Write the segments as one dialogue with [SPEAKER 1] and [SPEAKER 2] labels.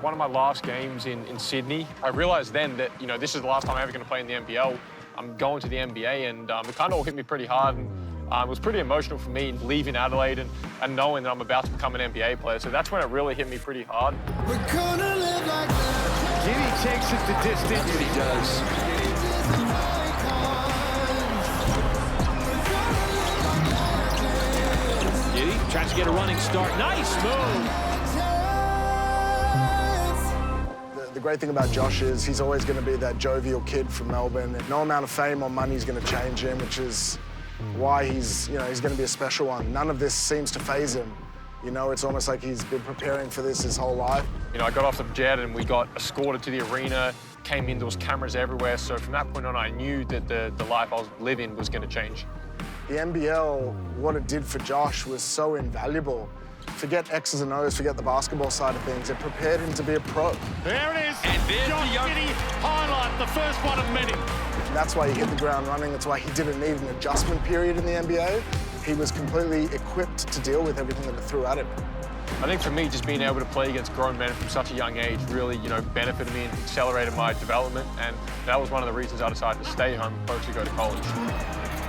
[SPEAKER 1] one of my last games in Sydney, I realised then that, you know, this is the last time I'm ever going to play in the NBL. I'm going to the NBA, and it kind of all hit me pretty hard. And, it was pretty emotional for me leaving Adelaide and knowing that I'm about to become an NBA player. So that's when it really hit me pretty hard.
[SPEAKER 2] We're gonna live like that.
[SPEAKER 3] Giddey takes it the distance.
[SPEAKER 4] He does.
[SPEAKER 3] Giddey tries to get a running start. Nice move.
[SPEAKER 5] The great thing about Josh is he's always going to be that jovial kid from Melbourne. No amount of fame or money is going to change him, which is why he's going to be a special one. None of this seems to faze him. You know, it's almost like he's been preparing for this his whole life.
[SPEAKER 1] You know, I got off the jet and we got escorted to the arena, came in, there was cameras everywhere. So from that point on, I knew that the life I was living was going to change.
[SPEAKER 5] The NBL, what it did for Josh was so invaluable. Forget X's and O's, forget the basketball side of things. It prepared him to be a pro.
[SPEAKER 3] There it is.
[SPEAKER 4] And there's
[SPEAKER 3] Josh
[SPEAKER 4] the young
[SPEAKER 3] Giddey highlight, the first one of many.
[SPEAKER 5] That's why he hit the ground running. That's why he didn't need an adjustment period in the NBA. He was completely equipped to deal with everything that it threw at him.
[SPEAKER 1] I think for me, just being able to play against grown men from such a young age really, you know, benefited me and accelerated my development. And that was one of the reasons I decided to stay home opposed to go to college.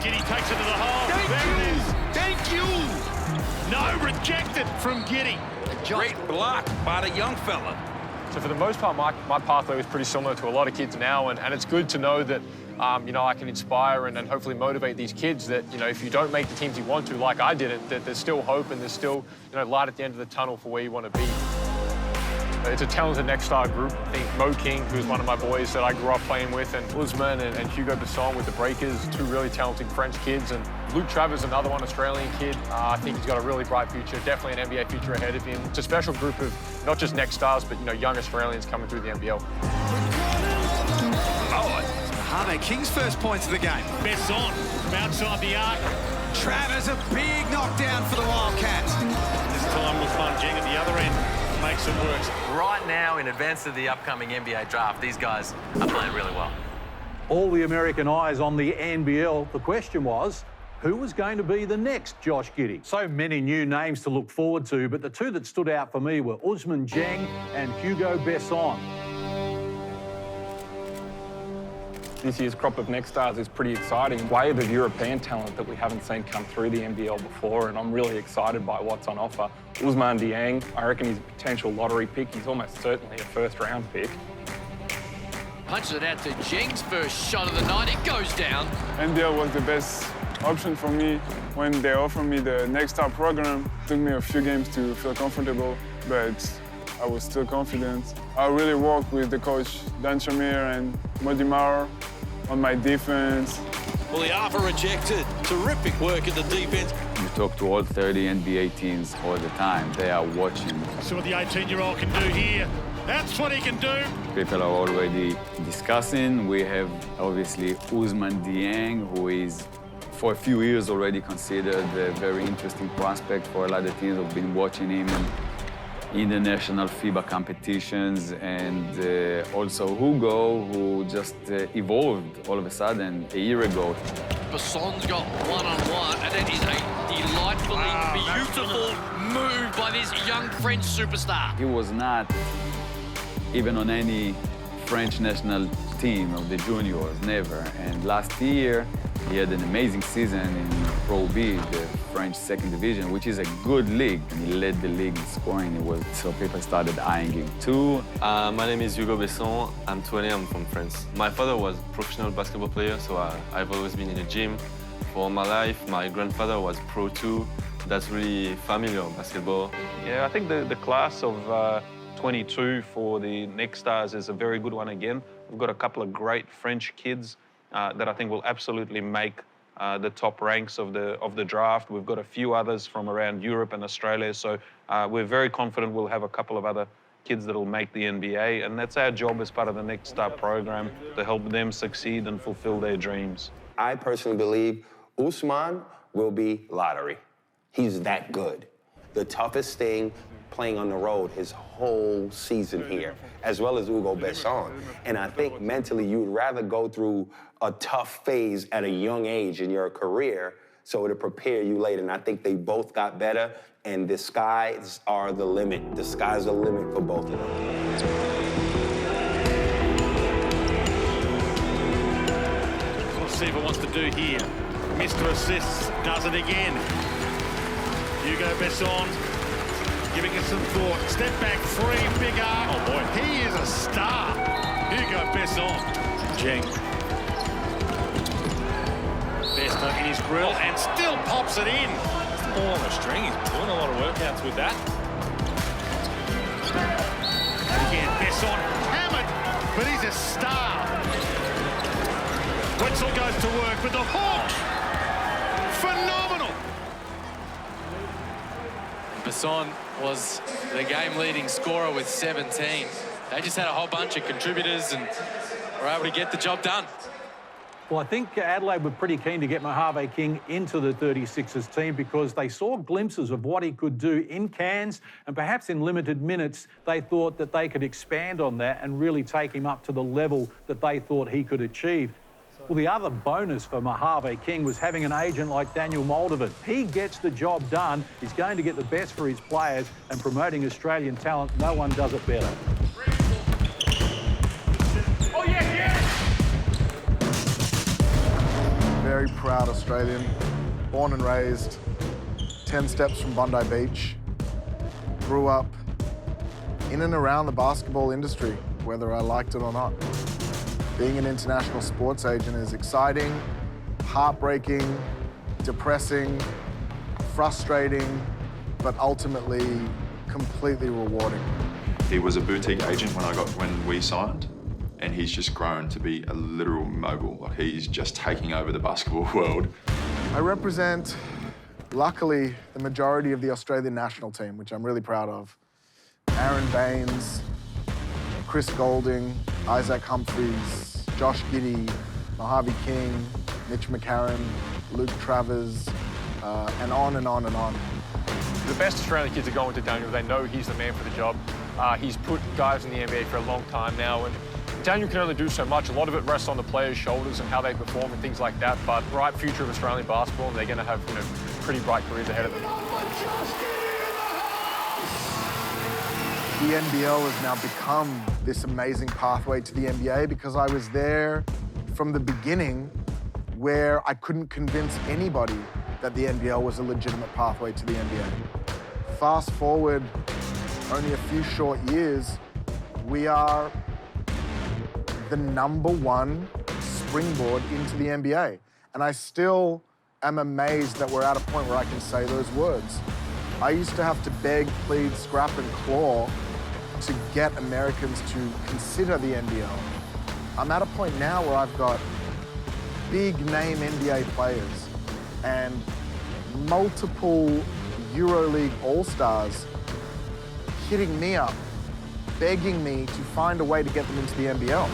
[SPEAKER 3] Giddey takes it to the hole. There it is.
[SPEAKER 4] Thank you!
[SPEAKER 3] No, rejected from Giddey.
[SPEAKER 4] Great block by the young fella.
[SPEAKER 1] So for the most part, my pathway was pretty similar to a lot of kids now, and it's good to know that, you know, I can inspire and hopefully motivate these kids that, you know, if you don't make the teams you want to, like I didn't, that there's still hope and there's still, you know, light at the end of the tunnel for where you want to be. It's a talented next star group. I think Mo King, who's one of my boys that I grew up playing with, and Ousmane and Hugo Besson with the Breakers, two really talented French kids, and Luke Travers, another one, Australian kid. I think he's got a really bright future, definitely an NBA future ahead of him. It's a special group of not just next stars, but, you know, young Australians coming through the NBL.
[SPEAKER 6] Harvey King's first points of the game.
[SPEAKER 3] Besson from outside the arc.
[SPEAKER 6] Travers, a big knockdown for the Wildcats.
[SPEAKER 3] This time Ousmane Dieng at the other end makes it work.
[SPEAKER 7] Right now, in advance of the upcoming NBA draft, these guys are playing really well.
[SPEAKER 8] All the American eyes on the NBL. The question was, who was going to be the next Josh Giddey? So many new names to look forward to, but the two that stood out for me were Ousmane Dieng and Hugo Besson.
[SPEAKER 9] This year's crop of next stars is pretty exciting. Wave of European talent that we haven't seen come through the NBL before, and I'm really excited by what's on offer. Ousmane Dieng, I reckon he's a potential lottery pick. He's almost certainly a first-round pick.
[SPEAKER 7] Punches it out to Dieng's first shot of the night. It goes down.
[SPEAKER 10] NBL was the best option for me. When they offered me the Next Star program, it took me a few games to feel comfortable, but I was still confident. I really worked with the coach, Dan Shamir and Modi Maurer, on my defense.
[SPEAKER 4] Well, the offer rejected. Terrific work at the defense.
[SPEAKER 11] You talk to all 30 NBA teams all the time. They are watching.
[SPEAKER 3] See what the 18-year-old can do here. That's what he can do.
[SPEAKER 11] People are already discussing. We have, obviously, Ousmane Dieng, who is, for a few years, already considered a very interesting prospect for a lot of teams. I've been watching him in the national FIBA competitions, and also Hugo, who just evolved all of a sudden a year ago.
[SPEAKER 7] Besson's got one-on-one, and that is a delightfully beautiful move by this young French superstar.
[SPEAKER 11] He was not even on any French national team of the juniors, never. And last year, he had an amazing season in Pro B, the French second division, which is a good league. And he led the league in scoring. So people started eyeing him too.
[SPEAKER 12] My name is Hugo Besson. I'm 20, I'm from France. My father was a professional basketball player, so I've always been in the gym for all my life. My grandfather was pro too. That's really familiar basketball.
[SPEAKER 9] Yeah, I think the class of 22 for the next stars is a very good one again. We've got a couple of great French kids that I think will absolutely make the top ranks of the draft. We've got a few others from around Europe and Australia, so we're very confident we'll have a couple of other kids that'll make the NBA, and that's our job as part of the Next Star program, to help them succeed and fulfill their dreams.
[SPEAKER 13] I personally believe Ousmane will be lottery. He's that good. The toughest thing, playing on the road his whole season here, as well as Hugo Besson. And I think mentally you would rather go through a tough phase at a young age in your career so to prepare you later. And I think they both got better and the skies are the limit. The sky's the limit for both of them.
[SPEAKER 3] Let's see what wants to do here. Mr. Assists does it again. Hugo Besson giving it some thought. Step back three, big arc. Oh boy, he is a star. Hugo Besson. Dieng. Besto in his grill and still pops it in. It's the ball on the string. He's doing a lot of workouts with that. Again, Besson hammered, but he's a star. Wetzel goes to work with the hook. Phenomenal.
[SPEAKER 14] Besson was the game-leading scorer with 17. They just had a whole bunch of contributors and were able to get the job done.
[SPEAKER 8] Well, I think Adelaide were pretty keen to get Mojave King into the 36ers team because they saw glimpses of what he could do in Cairns, and perhaps in limited minutes, they thought that they could expand on that and really take him up to the level that they thought he could achieve. Well, the other bonus for Mojave King was having an agent like Daniel Moldovan. He gets the job done. He's going to get the best for his players, and promoting Australian talent, no one does it better.
[SPEAKER 3] Oh, yeah.
[SPEAKER 5] Very proud Australian, born and raised, 10 steps from Bondi Beach. Grew up in and around the basketball industry, whether I liked it or not. Being an international sports agent is exciting, heartbreaking, depressing, frustrating, but ultimately completely rewarding.
[SPEAKER 15] He was a boutique agent when we signed, and he's just grown to be a literal mogul. Like, he's just taking over the basketball world.
[SPEAKER 5] I represent, luckily, the majority of the Australian national team, which I'm really proud of. Aaron Baines, Chris Golding, Isaac Humphries, Josh Giddey, Mojave King, Mitch McCarron, Luke Travers, and on and on and on.
[SPEAKER 1] The best Australian kids are going to Daniel. They know he's the man for the job. He's put guys in the NBA for a long time now, and Daniel can only do so much. A lot of it rests on the players' shoulders and how they perform and things like that. But bright future of Australian basketball, and they're going to have pretty bright careers ahead of them.
[SPEAKER 5] The NBL has now become this amazing pathway to the NBA because I was there from the beginning where I couldn't convince anybody that the NBL was a legitimate pathway to the NBA. Fast forward only a few short years, we are the #1 springboard into the NBA. And I still am amazed that we're at a point where I can say those words. I used to have to beg, plead, scrap, and claw to get Americans to consider the NBL. I'm at a point now where I've got big-name NBA players and multiple EuroLeague All-Stars hitting me up, begging me to find a way to get them into the NBL.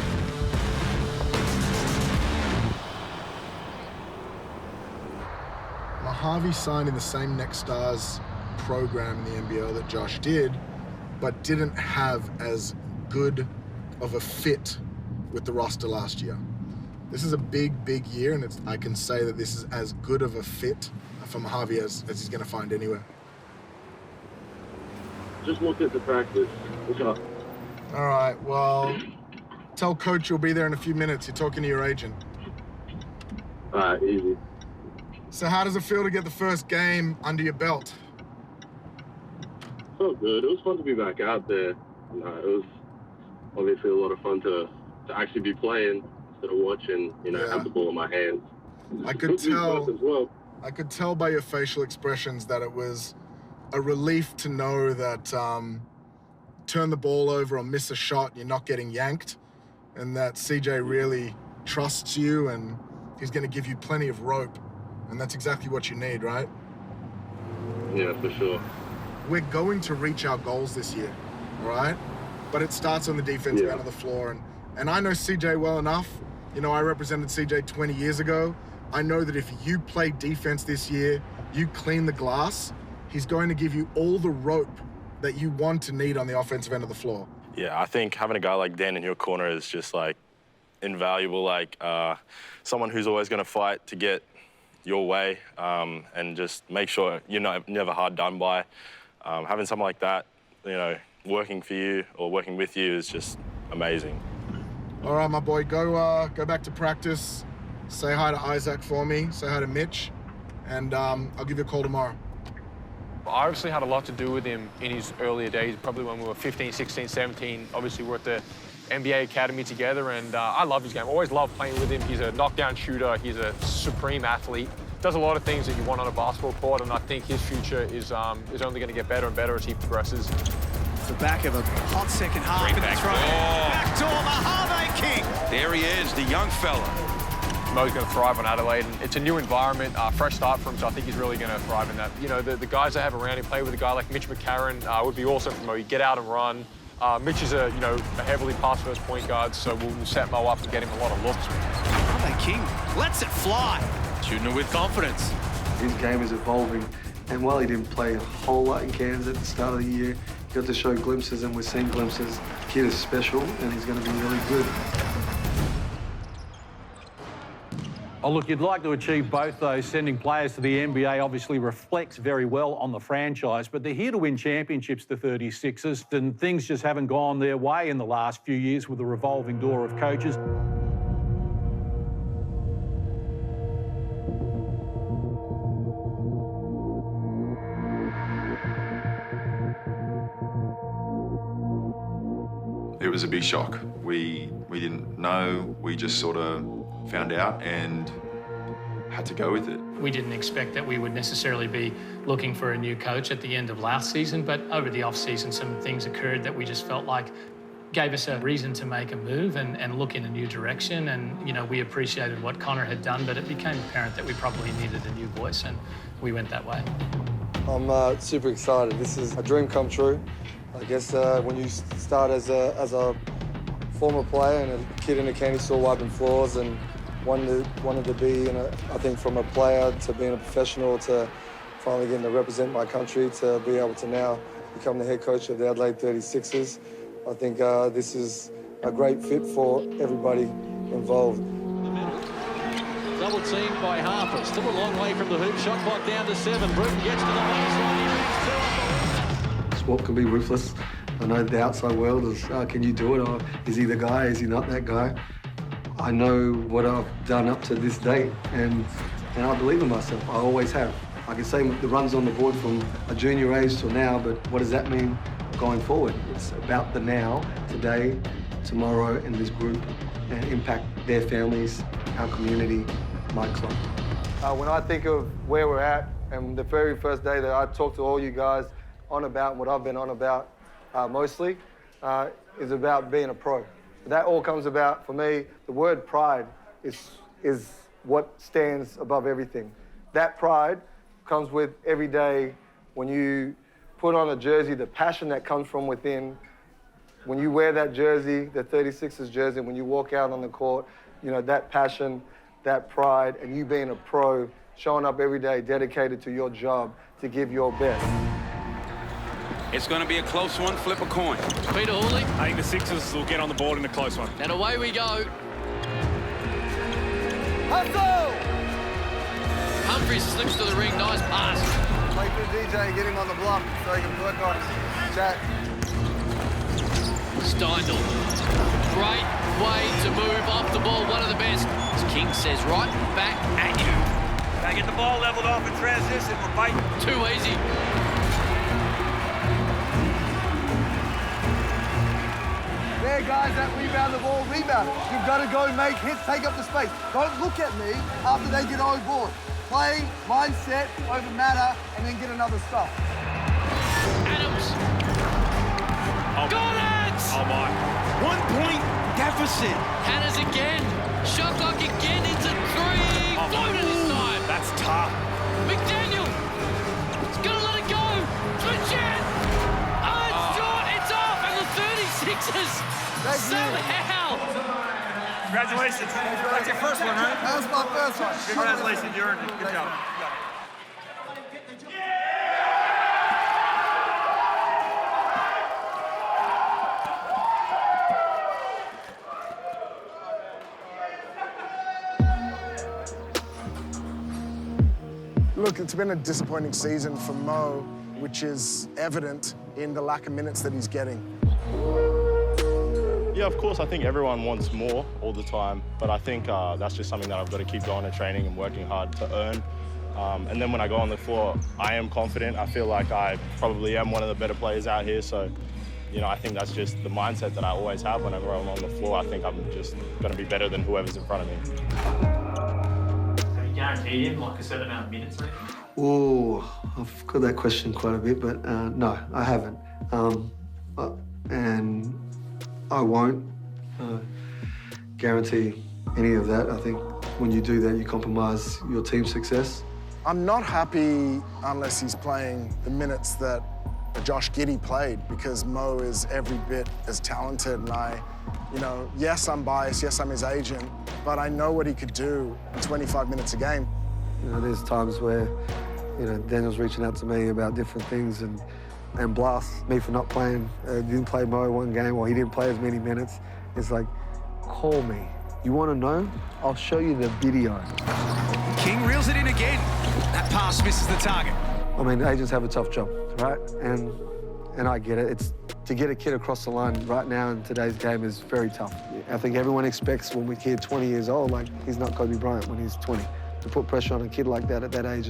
[SPEAKER 5] Mojave signed in the same Next Stars program in the NBL that Josh did, but didn't have as good of a fit with the roster last year. This is a big, big year, and I can say that this is as good of a fit for Mojave as he's going to find anywhere.
[SPEAKER 16] Just looked at the practice. What's up?
[SPEAKER 5] All right, well, tell Coach you'll be there in a few minutes. You're talking to your agent.
[SPEAKER 16] All right, easy.
[SPEAKER 5] So how does it feel to get the first game under your belt?
[SPEAKER 16] Felt good. It was fun to be back out there. It was obviously a lot of fun to actually be playing instead of watching, have the ball in my hands.
[SPEAKER 5] I could tell
[SPEAKER 16] as well.
[SPEAKER 5] I could tell by your facial expressions that it was a relief to know that turn the ball over or miss a shot, you're not getting yanked, and that CJ really trusts you and he's going to give you plenty of rope, and that's exactly what you need, right?
[SPEAKER 16] Yeah, for sure.
[SPEAKER 5] We're going to reach our goals this year, all right? But it starts on the defensive end of the floor. And I know CJ well enough. I represented CJ 20 years ago. I know that if you play defense this year, you clean the glass, he's going to give you all the rope that you want to need on the offensive end of the floor.
[SPEAKER 17] Yeah, I think having a guy like Dan in your corner is just, invaluable. Someone who's always going to fight to get your way, and just make sure you're never hard done by. Having someone like that, working for you or working with you is just amazing.
[SPEAKER 5] All right, my boy, go back to practice. Say hi to Isaac for me. Say hi to Mitch, and I'll give you a call tomorrow.
[SPEAKER 1] I obviously had a lot to do with him in his earlier days, probably when we were 15, 16, 17. Obviously, we're at the NBA Academy together, and I love his game. Always loved playing with him. He's a knockdown shooter. He's a supreme athlete. Does a lot of things that you want on a basketball court, and I think his future is only going to get better and better as he progresses.
[SPEAKER 6] It's the back of a hot second half. Backdoor Mojave King.
[SPEAKER 4] There he is, the young fella.
[SPEAKER 1] Mo's going to thrive on Adelaide, and it's a new environment, fresh start for him, so I think he's really going to thrive in that. The guys I have around him, play with a guy like Mitch McCarron would be awesome for Mo. You get out and run. Mitch is a heavily pass-first point guard, so we'll set Mo up and get him a lot of looks.
[SPEAKER 6] Mojave King lets it fly. Shooting it with confidence.
[SPEAKER 18] His game is evolving, and while he didn't play a whole lot in Cairns at the start of the year, he got to show glimpses, and we're seeing glimpses. The kid is special, and he's going to be really good.
[SPEAKER 8] Oh, look, you'd like to achieve both those. Sending players to the NBA obviously reflects very well on the franchise, but they're here to win championships, the 36ers, and things just haven't gone their way in the last few years with the revolving door of coaches.
[SPEAKER 15] It was a big shock. We didn't know. We just sort of found out and had to go with it.
[SPEAKER 19] We didn't expect that we would necessarily be looking for a new coach at the end of last season, but over the off-season some things occurred that we just felt like gave us a reason to make a move and look in a new direction. And, we appreciated what Connor had done, but it became apparent that we probably needed a new voice, and we went that way.
[SPEAKER 18] I'm super excited. This is a dream come true. I guess when you start as a former player and a kid in a candy store wiping floors and wanted to be, I think from a player to being a professional to finally getting to represent my country to be able to now become the head coach of the Adelaide 36ers. I think this is a great fit for everybody involved.
[SPEAKER 20] Double teamed by Harper. Still a long way from the hoop. Shot clock down to 7. Bruton gets to the baseline. He rings 2 off the
[SPEAKER 18] Sport can be ruthless. I know the outside world is, can you do it? Or is he the guy? Is he not that guy? I know what I've done up to this date, and I believe in myself. I always have. I can say the runs on the board from a junior age till now, but what does that mean going forward? It's about the now, today, tomorrow, in this group, and impact their families, our community, my club. When I think of where we're at, and the very first day that I talked to all you guys on about what I've been on about mostly, is about being a pro. That all comes about, for me, the word pride is what stands above everything. That pride comes with every day when you put on a jersey, the passion that comes from within. When you wear that jersey, the 36ers jersey, when you walk out on the court, that passion, that pride, and you being a pro, showing up every day dedicated to your job to give your best.
[SPEAKER 4] It's going to be a close one. Flip a coin.
[SPEAKER 19] Peter Hooley.
[SPEAKER 3] I think the Sixers will get on the board in a close one.
[SPEAKER 19] And away we go.
[SPEAKER 18] Hustle!
[SPEAKER 19] Humphries slips to the ring. Nice pass.
[SPEAKER 18] Play for DJ, get him on the block so he can work on Jack.
[SPEAKER 19] Steindl. Great way to move off the ball. One of the best. As King says, right back at you.
[SPEAKER 3] Gotta get the ball leveled off in transition. We're fighting.
[SPEAKER 19] Too easy.
[SPEAKER 18] There, guys, that rebound the ball, rebound. You've got to go make hits, take up the space. Don't look at me after they get on board. Play, mindset, over matter, and then get another stop.
[SPEAKER 19] Adams. Got it!
[SPEAKER 3] Oh, my.
[SPEAKER 4] 1 point deficit.
[SPEAKER 19] Hannah's again. Shot clock again into 3. Floated this time.
[SPEAKER 3] That's tough.
[SPEAKER 19] McDaniel. He's going to let it go. Switch it. Oh, it's short. It's off. And the 36ers. Somehow!
[SPEAKER 3] Congratulations. That's your first one, right?
[SPEAKER 18] That was my first one.
[SPEAKER 3] Congratulations. You earned it. Good job.
[SPEAKER 5] Look, it's been a disappointing season for Mo, which is evident in the lack of minutes that he's getting.
[SPEAKER 17] Yeah, of course, I think everyone wants more all the time, but I think that's just something that I've got to keep going to training and working hard to earn. And then when I go on the floor, I am confident. I feel like I probably am one of the better players out here, so you know, I think that's just the mindset that I always have whenever I'm on the floor. I think I'm just going to be better than whoever's in front of me.
[SPEAKER 21] Have you guaranteed him like a certain amount of minutes, maybe?
[SPEAKER 18] Oh, I've got that question quite a bit, but no, I haven't. And I won't guarantee any of that. I think when you do that, you compromise your team's success.
[SPEAKER 5] I'm not happy unless he's playing the minutes that Josh Giddey played, because Mo is every bit as talented, and you know, yes, I'm biased, yes, I'm his agent, but I know what he could do in 25 minutes a game.
[SPEAKER 18] You know, there's times where, you know, Daniel's reaching out to me about different things and blasts me for not playing. Didn't play Mo one game, or he didn't play as many minutes. It's like, call me. You want to know? I'll show you the video.
[SPEAKER 6] King reels it in again. That pass misses the target.
[SPEAKER 18] I mean, agents have a tough job, right? And I get it. It's to get a kid across the line right now in today's game is very tough. I think everyone expects when we're kid 20 years old, like he's not Kobe Bryant when he's 20. To put pressure on a kid like that at that age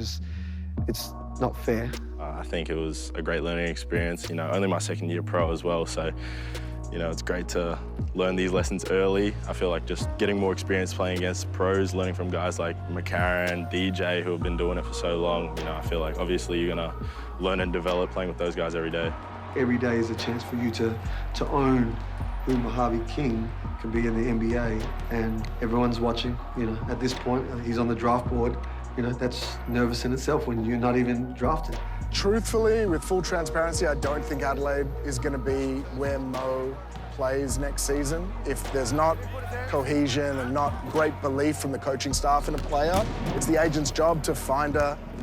[SPEAKER 18] it's not fair.
[SPEAKER 17] I think it was a great learning experience. You know, only my second year pro as well, so you know, it's great to learn these lessons early. I feel like just getting more experience playing against pros, learning from guys like McCarron, DJ, who have been doing it for so long. You know, I feel like obviously you're gonna learn and develop playing with those guys every day.
[SPEAKER 18] Every day is a chance for you to own who Mojave King can be in the NBA, and everyone's watching. You know, at this point, he's on the draft board. You know, that's nervous in itself when you're not even drafted.
[SPEAKER 5] Truthfully, with full transparency, I don't think Adelaide is going to be where Mo plays next season. If there's not cohesion and not great belief from the coaching staff in a player, it's the agent's job to find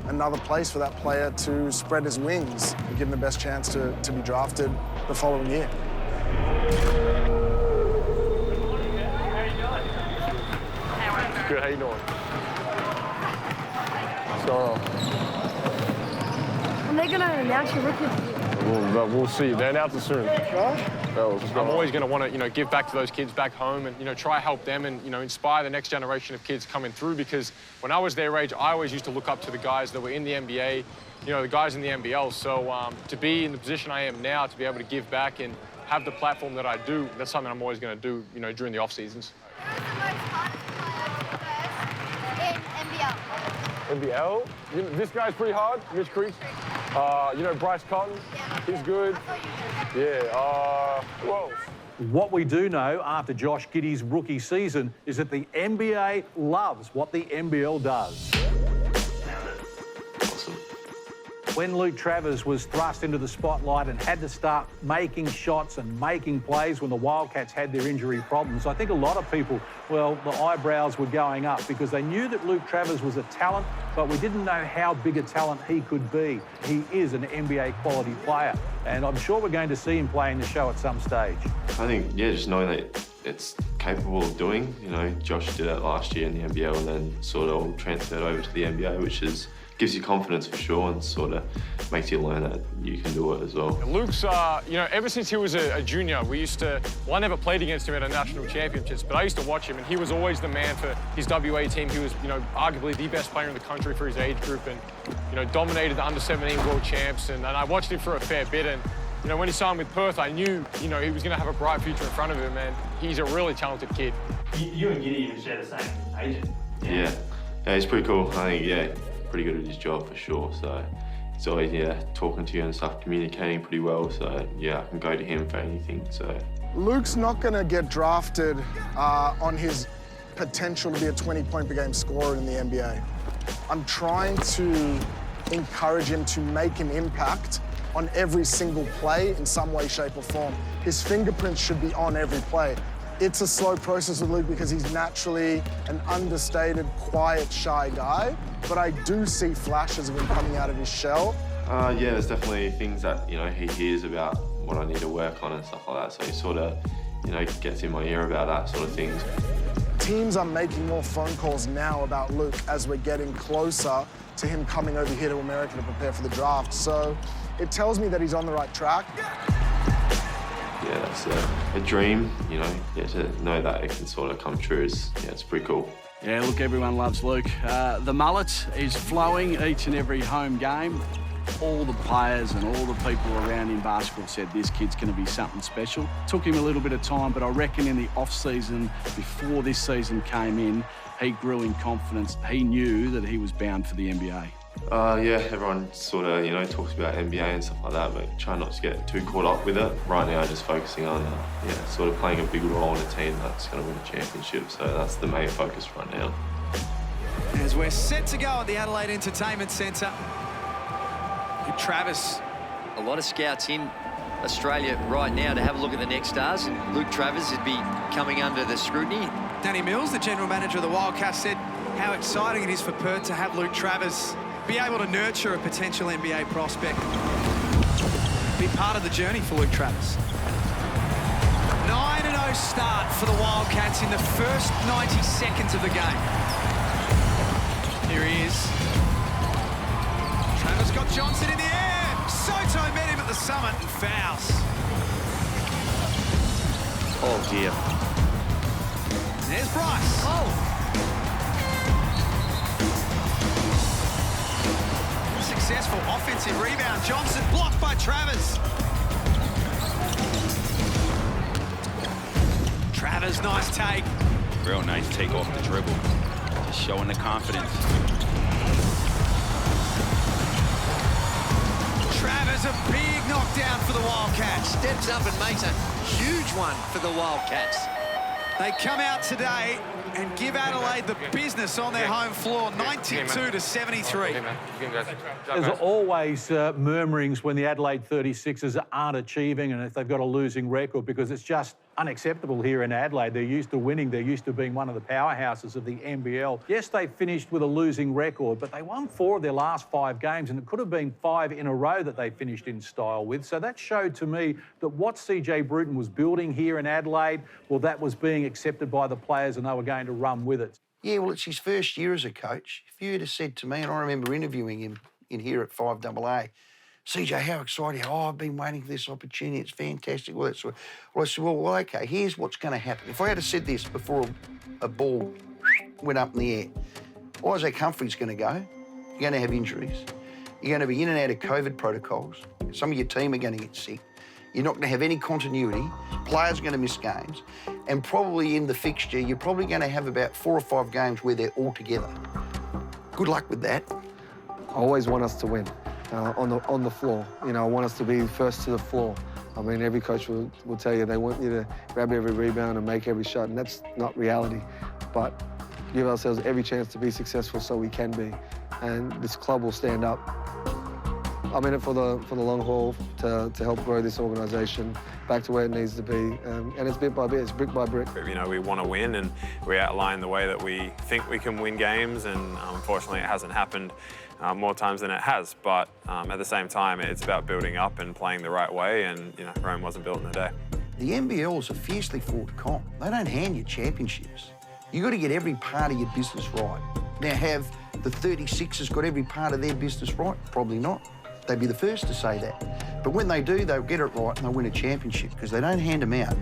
[SPEAKER 5] another place for that player to spread his wings and give him the best chance to be drafted the following year.
[SPEAKER 1] Good, how you doing? What's going on?
[SPEAKER 22] When are they going to announce your rookie?
[SPEAKER 1] We'll see. They announce it soon.
[SPEAKER 22] Josh?
[SPEAKER 1] I'm always going to want to, you know, give back to those kids back home and, you know, try help them and, you know, inspire the next generation of kids coming through, because when I was their age, I always used to look up to the guys that were in the NBA, you know, the guys in the NBL. So to be in the position I am now, to be able to give back and have the platform that I do, that's something I'm always going to do, you know, during the off seasons. NBL? You know, this guy's pretty hard, Mitch Creek. You know, Bryce Cotton, he's good. Yeah, who else?
[SPEAKER 8] What we do know after Josh Giddey's rookie season is that the NBA loves what the NBL does. When Luke Travers was thrust into the spotlight and had to start making shots and making plays when the Wildcats had their injury problems, I think a lot of people, well, the eyebrows were going up because they knew that Luke Travers was a talent, but we didn't know how big a talent he could be. He is an NBA quality player, and I'm sure we're going to see him playing the show at some stage.
[SPEAKER 15] I think, yeah, just knowing that it's capable of doing. You know, Josh did it last year in the NBL and then sort of all transferred over to the NBA, which gives you confidence for sure and sort of makes you learn that you can do it as well.
[SPEAKER 1] Luke's, you know, ever since he was a junior, I never played against him at a national championships, but I used to watch him and he was always the man for his WA team. He was, you know, arguably the best player in the country for his age group and, you know, dominated the under-17 world champs. And I watched him for a fair bit. And, you know, when he signed with Perth, I knew, you know, he was going to have a bright future in front of him, and he's a really talented kid.
[SPEAKER 21] You and Giddey even share the same agent.
[SPEAKER 15] Yeah, he's pretty cool. I think, yeah, pretty good at his job for sure. So he's always, talking to you and stuff, communicating pretty well. So, yeah, I can go to him for anything. So
[SPEAKER 5] Luke's not going to get drafted on his potential to be a 20-point-per-game scorer in the NBA. I'm trying to encourage him to make an impact on every single play in some way, shape, or form. His fingerprints should be on every play. It's a slow process with Luke because he's naturally an understated, quiet, shy guy, but I do see flashes of him coming out of his shell.
[SPEAKER 15] Yeah, there's definitely things that, you know, he hears about what I need to work on and stuff like that, so he sort of, you know, gets in my ear about that sort of things.
[SPEAKER 5] teams are making more phone calls now about Luke as we're getting closer to him coming over here to America to prepare for the draft. So it tells me that he's on the right track.
[SPEAKER 15] Yeah, that's a dream, you know. Yeah, to know that it can sort of come true is, yeah, it's pretty cool.
[SPEAKER 2] Yeah, look, everyone loves Luke. The mullet is flowing each and every home game. All the players and all the people around in basketball said this kid's going to be something special. Took him a little bit of time, but I reckon in the off-season, before this season came in, he grew in confidence. He knew that he was bound for the NBA.
[SPEAKER 15] Yeah, everyone sort of, you know, talks about NBA and stuff like that, but try not to get too caught up with it. Right now, just focusing on, yeah, sort of playing a big role in a team that's going to win a championship. So that's the main focus right now.
[SPEAKER 6] As we're set to go at the Adelaide Entertainment Centre, Travers.
[SPEAKER 7] A lot of scouts in Australia right now to have a look at the next stars, and Luke Travers would be coming under the scrutiny.
[SPEAKER 6] Danny Mills, the general manager of the Wildcats, said how exciting it is for Perth to have Luke Travers be able to nurture a potential NBA prospect. Be part of the journey for Luke Travers. 9-0 start for the Wildcats in the first 90 seconds of the game. Here he is. Travers got Johnson in the air. Soto met him at the summit and fouls.
[SPEAKER 2] Oh, dear.
[SPEAKER 6] There's Bryce. Oh. Successful offensive rebound. Johnson blocked by Travers. Travers, nice take.
[SPEAKER 10] Real nice take off the dribble. Just showing the confidence.
[SPEAKER 6] Travers, a big knockdown for the Wildcats.
[SPEAKER 7] Steps up and makes a huge one for the Wildcats.
[SPEAKER 6] They come out today and give Adelaide the business on their home floor, 92-73.
[SPEAKER 8] There's always murmurings when the Adelaide 36ers aren't achieving and if they've got a losing record, because it's just unacceptable here in Adelaide. They're used to winning. They're used to being one of the powerhouses of the NBL. Yes, they finished with a losing record, but they won 4 of their last 5 games, and it could have been 5 in a row that they finished in style with. So that showed to me that what CJ Bruton was building here in Adelaide, well, that was being accepted by the players and they were going to run with it.
[SPEAKER 23] Yeah, well, it's his first year as a coach. If you had said to me, and I remember interviewing him in here at 5AA, CJ, how exciting. Oh, I've been waiting for this opportunity. It's fantastic. Well, I said, well, okay, here's what's going to happen. If I had said this before a ball went up in the air, Isaac Humphrey's going to go. You're going to have injuries. You're going to be in and out of COVID protocols. Some of your team are going to get sick. You're not going to have any continuity. Players are going to miss games. And probably in the fixture, you're probably going to have about 4 or 5 games where they're all together. Good luck with that.
[SPEAKER 18] I always want us to win. On the floor. You know, I want us to be first to the floor. I mean, every coach will tell you they want you to grab every rebound and make every shot, and that's not reality. But give ourselves every chance to be successful so we can be. And this club will stand up. I'm in it for the long haul to help grow this organisation back to where it needs to be. And it's bit by bit, it's brick by brick.
[SPEAKER 24] You know, we want to win, and we outline the way that we think we can win games, and unfortunately it hasn't happened more times than it has. But at the same time, it's about building up and playing the right way, and, you know, Rome wasn't built in a day.
[SPEAKER 23] The NBL is a fiercely fought comp. They don't hand you championships. You've got to get every part of your business right. Now, have the 36ers got every part of their business right? Probably not. They'd be the first to say that. But when they do, they'll get it right and they'll win a championship because they don't hand them out.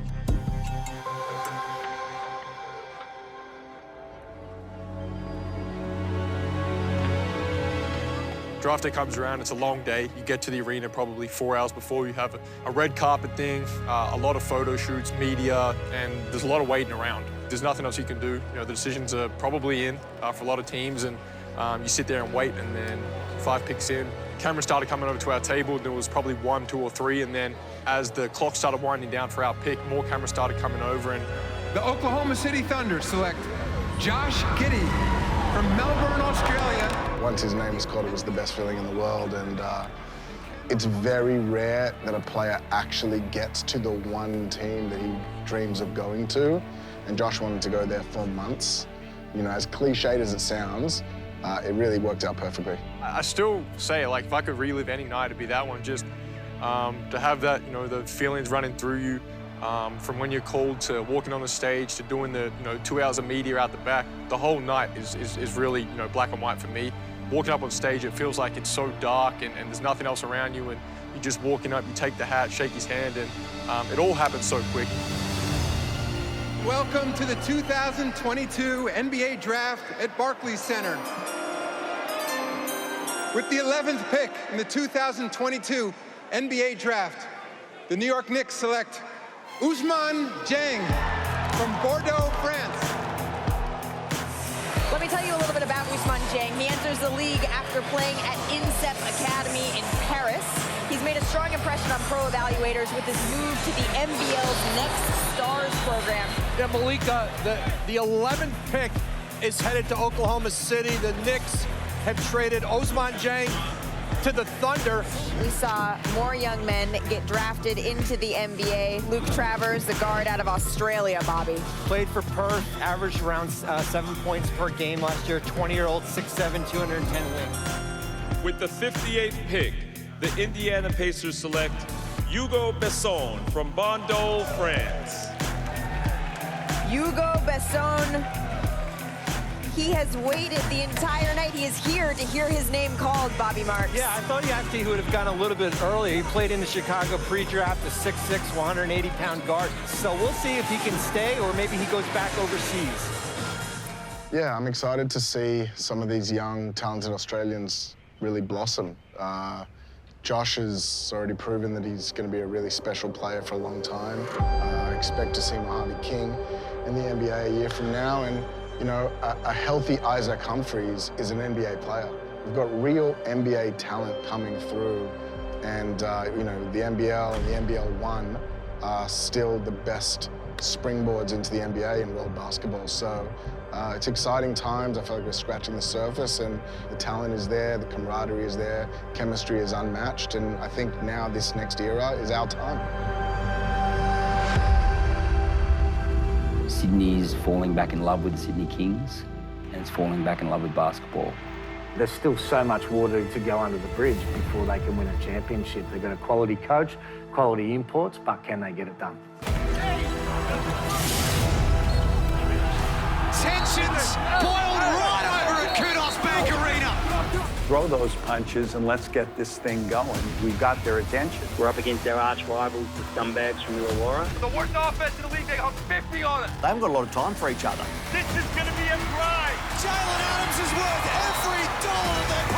[SPEAKER 1] Draft day comes around, it's a long day. You get to the arena probably 4 hours before. You have a red carpet thing, a lot of photo shoots, media, and there's a lot of waiting around. There's nothing else you can do. You know, the decisions are probably in for a lot of teams, and you sit there and wait, and then 5 picks in. Cameras started coming over to our table, and there was probably 1, 2, or 3, and then as the clock started winding down for our pick, more cameras started coming over. And
[SPEAKER 25] the Oklahoma City Thunder select Josh Giddey from Melbourne, Australia.
[SPEAKER 5] Once his name was called, it was the best feeling in the world, and it's very rare that a player actually gets to the one team that he dreams of going to, and Josh wanted to go there for months. You know, as cliched as it sounds, it really worked out perfectly.
[SPEAKER 1] I still say, like, if I could relive any night, it'd be that one. Just to have that, you know, the feelings running through you, From when you're called to walking on the stage to doing the 2 hours of media out the back, the whole night is really black and white for me. Walking up on stage, it feels like it's so dark and there's nothing else around you, and you're just walking up, you take the hat, shake his hand, and it all happens so quick.
[SPEAKER 25] Welcome to the 2022 NBA Draft at Barclays Center. With the 11th pick in the 2022 NBA Draft, the New York Knicks select Ousmane Dieng from Bordeaux, France.
[SPEAKER 9] Let me tell you a little bit about Ousmane Dieng. He enters the league after playing at INSEP Academy in Paris. He's made a strong impression on pro evaluators with his move to the NBL's Next Stars program.
[SPEAKER 11] Yeah, Malika, the 11th pick is headed to Oklahoma City. The Knicks have traded Ousmane Dieng to the Thunder.
[SPEAKER 9] We saw more young men get drafted into the NBA. Luke Travers, the guard out of Australia, Bobby.
[SPEAKER 12] Played for Perth, averaged around 7 points per game last year. 20-year-old, 6'7", 210 wing.
[SPEAKER 13] With the 58th pick, the Indiana Pacers select Hugo Besson from Bordeaux, France.
[SPEAKER 9] Hugo Besson, he has waited the entire night. He is here to hear his name called, Bobby Marks.
[SPEAKER 12] Yeah, I thought he would have gone a little bit earlier. He played in the Chicago pre-draft, a 6'6", 180-pound guard. So we'll see if he can stay or maybe he goes back overseas.
[SPEAKER 5] Yeah, I'm excited to see some of these young, talented Australians really blossom. Josh has already proven that he's going to be a really special player for a long time. I expect to see Mohamed King in the NBA a year from now, and a healthy Isaac Humphries is an NBA player. We've got real NBA talent coming through, and the NBL and the NBL 1 are still the best springboards into the NBA in world basketball. So it's exciting times. I feel like we're scratching the surface, and the talent is there, the camaraderie is there, chemistry is unmatched, and I think now this next era is our time.
[SPEAKER 14] Sydney's falling back in love with the Sydney Kings, and it's falling back in love with basketball.
[SPEAKER 26] There's still so much water to go under the bridge before they can win a championship. They've got a quality coach, quality imports, but can they get it done?
[SPEAKER 6] Tensions boiled right over at Kudos Bank Arena.
[SPEAKER 27] Throw those punches and let's get this thing going. We've got their attention.
[SPEAKER 28] We're up against our arch rivals, the scumbags from Illawarra.
[SPEAKER 29] The worst offense in the league, they got 50 on it.
[SPEAKER 27] They haven't got a lot of time for each other.
[SPEAKER 29] This is going to be a grind.
[SPEAKER 6] Jalen Adams is worth every dollar that